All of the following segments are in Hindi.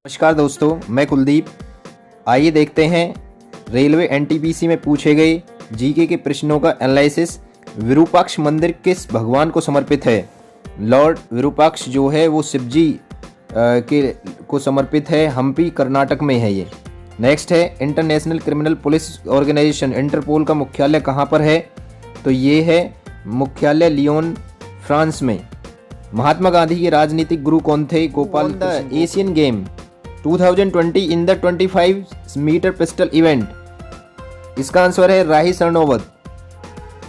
नमस्कार दोस्तों, मैं कुलदीप। आइए देखते हैं रेलवे एनटीपीसी में पूछे गए जीके के प्रश्नों का एनालिसिस। विरूपाक्ष मंदिर किस भगवान को समर्पित है? लॉर्ड विरूपाक्ष जो है वो शिवजी को समर्पित है। हम्पी कर्नाटक में है ये। नेक्स्ट है international criminal police organisation interpol का मुख्यालय कहाँ पर है? तो ये है मुख्यालय लियोन, फ्रांस में। महात्मा गांधी के राजनीतिक गुरु कौन थे? Gopal the Asian game 2020 in the 25 metre pistol event. इसका आंसर है राही सरनोबत।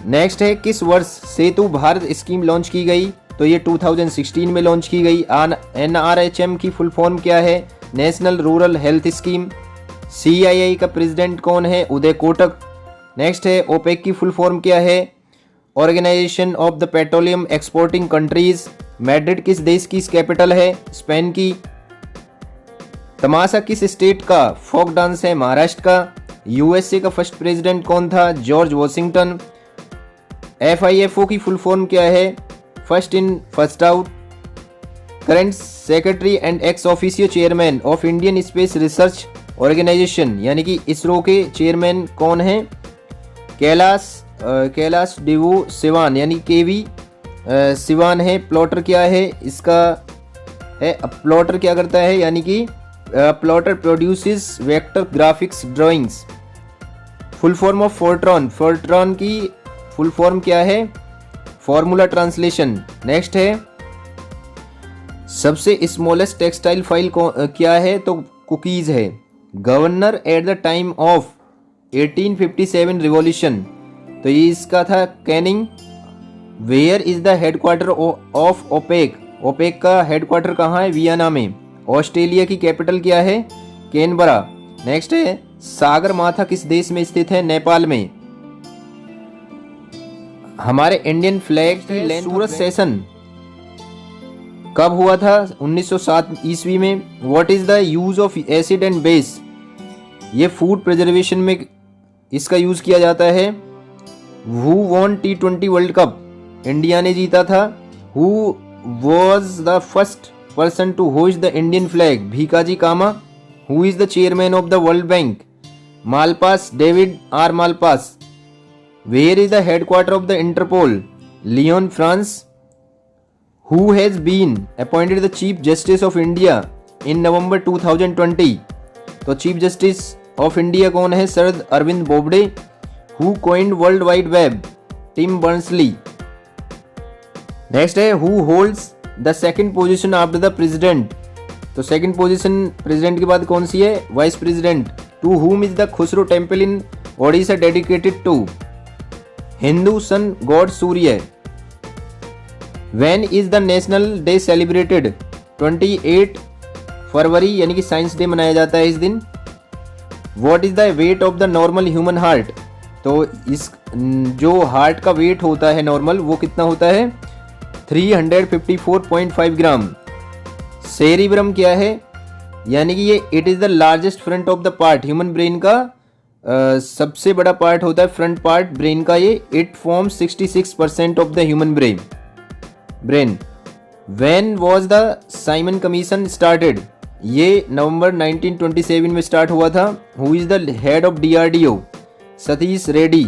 नेक्स्ट है किस वर्ष सेतु भारत स्कीम लॉन्च की गई? तो ये 2016 में लॉन्च की गई। NRHM की फुल फॉर्म क्या है? National rural health scheme. CII का प्रेसिडेंट कौन है? उदय कोटक। नेक्स्ट है ओपेक की फुल फॉर्म क्या है? Organization of the petroleum exporting countries. Madrid किस देश की कैपिटल है? स्पेन की। तमाशा किस स्टेट का फोक डांस है? महाराष्ट्र का। USA का फर्स्ट प्रेसिडेंट कौन था? George Washington. FIFO की फुल फॉर्म क्या है? First in first out. Current secretary and ex officio chairman of Indian space research organisation यानी कि इसरो के चेयरमैन कौन है? कैलाश डिवो सिवान यानी KV सिवान है। प्लॉटर क्या है? इसका है प्लॉटर क्या करता है यानी कि plotter produces vector graphics drawings. Full form of Fortran. Fortran की फुल फॉर्म क्या है? Formula translation. नेक्स्ट है सबसे स्मॉलेस्ट टेक्सटाइल फाइल क्या है? तो कुकीज है। Governor at the time of 1857 revolution. तो ये इसका था Canning. Where is the headquarter of OPEC? OPEC का हेडक्वार्टर कहाँ है? वियना में। ऑस्ट्रेलिया की कैपिटल क्या है? कैनबरा। नेक्स्ट है सागर माथा किस देश में स्थित है? नेपाल में। हमारे इंडियन फ्लैग की सूरत सेशन कब हुआ था? 1907 ईस्वी में। What is the use of acid and base? ये फूड प्रिजर्वेशन में इसका यूज किया जाता है। Who won T20 world cup? India ने जीता था। Who was the first person to host the Indian flag? Bhikaji Cama. Who is the chairman of the world bank? Malpass, David R Malpass. Where is the headquarter of the interpol? Lyon, France. Who has been appointed the chief justice of India in November 2020? तो चीफ जस्टिस ऑफ इंडिया कौन है? Sharad Arvind Bobde. Who coined world wide web? Tim Berners-Lee. Next है who holds the second position after the president? तो सेकंड पोजीशन प्रेसिडेंट के बाद कौन सी है? Vice president. To whom is the खुसरो temple in Odisha dedicated to? Hindu sun god Surya. When is the national day celebrated? 28 फरवरी यानी कि साइंस डे मनाया जाता है इस दिन। What is the weight of the normal human heart? तो इस जो हार्ट का वेट होता है नॉर्मल वो कितना होता है? 354.5 ग्राम। सेरिब्रम क्या है? यानी कि ये it is the largest front of the part. Human brain का सबसे बड़ा पार्ट होता है फ्रंट पार्ट ब्रेन का। ये it forms 66% of the human brain. When was the Simon commission started? ये नवंबर 1927 में स्टार्ट हुआ था। Who is the head of DRDO? Satish Reddy.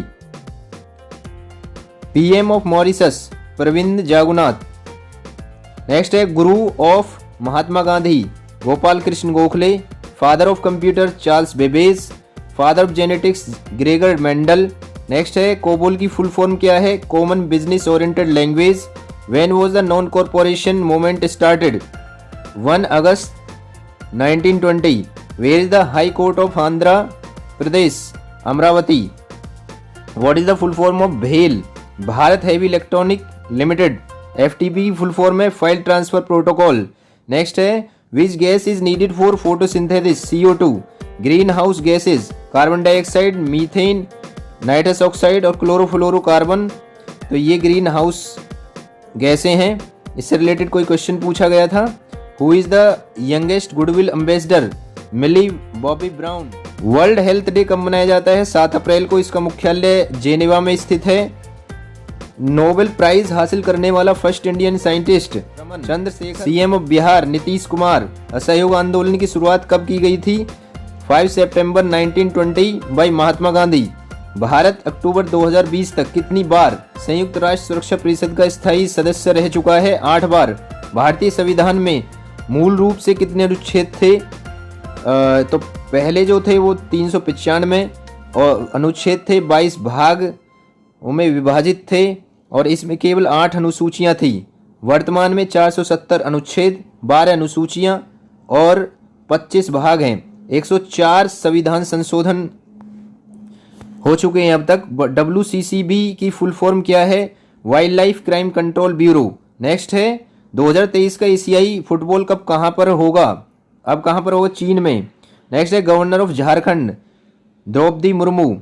PM of Mauritius? Pravind Jugnauth. Next है guru of Mahatma Gandhi? Gopal Krishna Gokhale. Father of computer? Charles Babbage. Father of genetics? Gregor Mendel. Next है कोबोल की फुल फॉर्म क्या है? Common business oriented language. When was the non cooperation movement started? 1 अगस्त 1920। Where is the high court of Andhra Pradesh? Amaravati. What is the full form of भेल? Bharat heavy electronic limited. FTP full form है फाइल ट्रांसफर प्रोटोकॉल। नेक्स्ट है which gas is needed for photosynthesis? CO2। Green house gases? Carbon dioxide, methane, nitrous oxide और क्लोरोफ्लोरोकार्बन। तो ये ग्रीन हाउस गैसें हैं। इससे रिलेटेड कोई क्वेश्चन पूछा गया था। Who is the youngest goodwill ambassador? Millie Bobby Brown. World health day कब मनाया जाता है? 7 अप्रैल को। इसका मुख्यालय जेनेवा में स्थित है। नोबेल प्राइज हासिल करने वाला first Indian scientist Chandrashekhar. CM of Bihar Nitish Kumar. असहयोग आंदोलन की शुरुआत कब की गई थी? 5 सितंबर 1920 बाय महात्मा गांधी। भारत अक्टूबर 2020 तक कितनी बार संयुक्त राष्ट्र सुरक्षा परिषद का स्थायी सदस्य रह चुका है? 8 बार। भारतीय संविधान में मूल रूप से कितने अनुच्छेद थे? तो पहले जो थे वो 395 और अनुच्छेद थे, 22 भाग में विभाजित थे और इसमें केवल 8 अनुसूचियां थी। वर्तमान में 470 अनुच्छेद, 12 अनुसूचियां और 25 भाग हैं। 104 संविधान संशोधन हो चुके हैं अब तक। WCCB की फुल फॉर्म क्या है? Wild life crime control bureau. Next है 2023 का एशियाई फुटबॉल कप कहाँ पर होगा? अब कहाँ पर होगा? चीन में। नेक्स्ट है governor of Jharkhand Draupadi Murmu.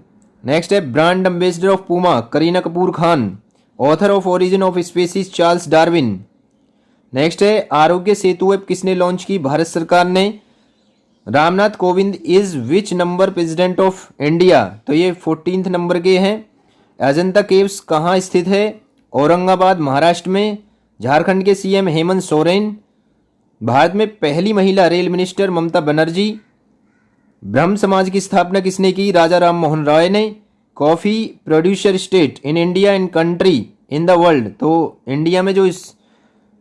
Next है brand ambassador of Puma Kareena Kapoor Khan. Author of origin of species Charles Darwin. Next है आरोग्य सेतु ऐप किसने लॉन्च की? भारत सरकार ने। Ramnath Kovind is which number president of India? तो ये 14th नंबर के हैं। अजंता केव्स कहाँ स्थित है? औरंगाबाद महाराष्ट्र में। झारखंड के सीएम हेमंत सोरेन। भारत में पहली महिला रेल मिनिस्टर ममता बनर्जी। ब्रह्म समाज की स्थापना किसने की? राजा राम मोहन राय ने। Coffee producer state in India and country in the world. तो इंडिया में जो इस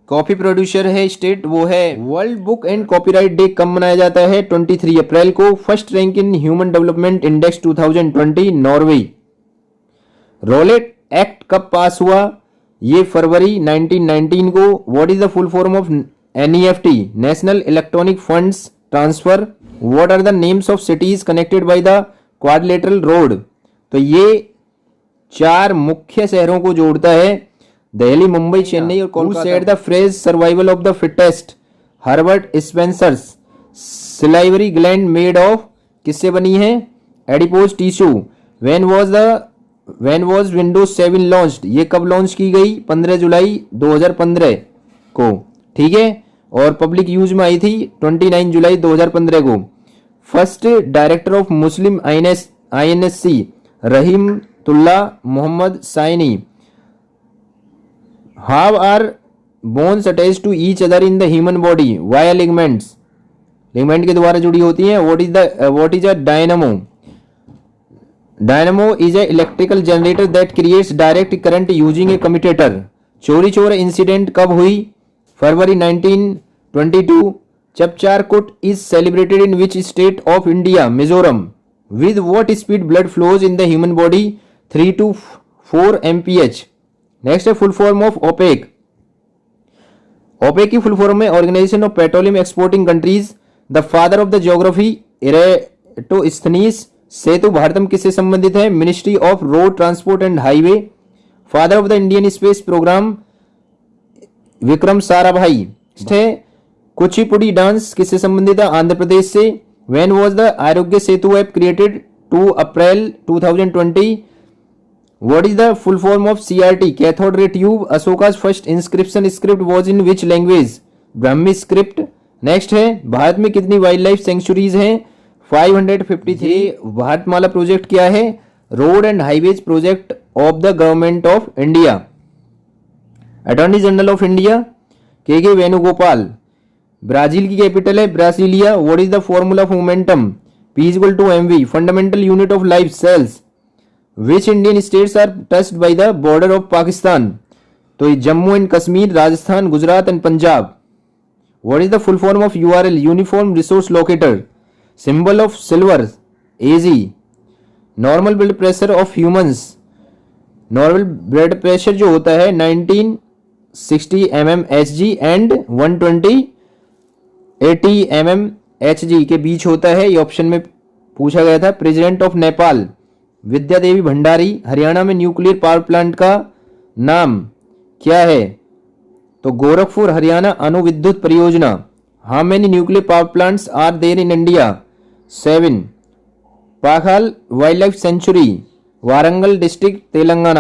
कॉफी प्रोड्यूसर है स्टेट वो है। World book and copyright day कब मनाया जाता है? 23 अप्रैल को। First rank in human development index 2020 Norway. Rowlatt act कब पास हुआ? ये फरवरी 1919 को। What is the full form of NEFT? National electronic funds transfer. What are the names of cities connected by the quadrilateral road? तो ये 4 मुख्य शहरों को जोड़ता है, दिल्ली, मुंबई, चेन्नई और Kolkata. Who said the phrase survival of the fittest? Herbert Spencer's. Salivary gland made of किससे बनी है? Adipose tissue. When was Windows 7 launched? ये कब लॉन्च की गई? 15 जुलाई 2015 को। ठीक है, और पब्लिक यूज में आई थी 29 जुलाई 2015 को। First director of Muslim INSC रहीमतुल्लाह Mohammad Saini. How are bones attached to each other in the human body? Via ligaments. Ligament के द्वारा जुड़ी होती हैं। What is a dynamo? Dynamo is a electrical generator that creates direct current using A commutator. चोरी चोर इंसिडेंट कब हुई? फरवरी 1922। चपचारकुट is celebrated in which state of India? Mizoram. With what speed blood flows in the human body? 3 to 4 mph। Next है full form of OPEC. OPEC की फुल फॉर्म में organization of petroleum exporting countries. The father of the geography Eratosthenes. Setu Bharatam किससे संबंधित है? Ministry of road transport and highway. Father of the Indian space program Vikram Sarabhai. Kuchipudi dance किससे संबंधित है? आंध्र प्रदेश से। When was the Aarogya Setu app created? 2 अप्रैल 2020। What is the full form of CRT? Cathode ray tube. Ashoka's first inscription script was in which language? Brahmi script. Next है भारत में कितनी वाइल्ड लाइफ सेंचुरीज हैं? 553। भारतमाला प्रोजेक्ट क्या है? Road and highways project of the government of India. Attorney general of India K Venugopal. Brazil की कैपिटल है Brasilia. What is the formula of momentum? P = mv। Fundamental unit of life cells. Which Indian states are touched by the border of Pakistan? तो ये Jammu and Kashmir, Rajasthan, Gujarat and Punjab. What is the full form of URL? Uniform resource locator. Symbol of silver AG। Normal blood pressure of humans. Normal blood pressure जो होता है 1960 mmHg एंड 120/80 mmHg के बीच होता है। ये ऑप्शन में पूछा गया था। प्रेसिडेंट ऑफ नेपाल विद्या देवी भंडारी। हरियाणा में न्यूक्लियर पावर प्लांट का नाम क्या है? तो गोरखपुर हरियाणा अणु विद्युत परियोजना। How many nuclear power plants are there in India? 7। Pakhal wild life sanctuary Warangal district Telangana.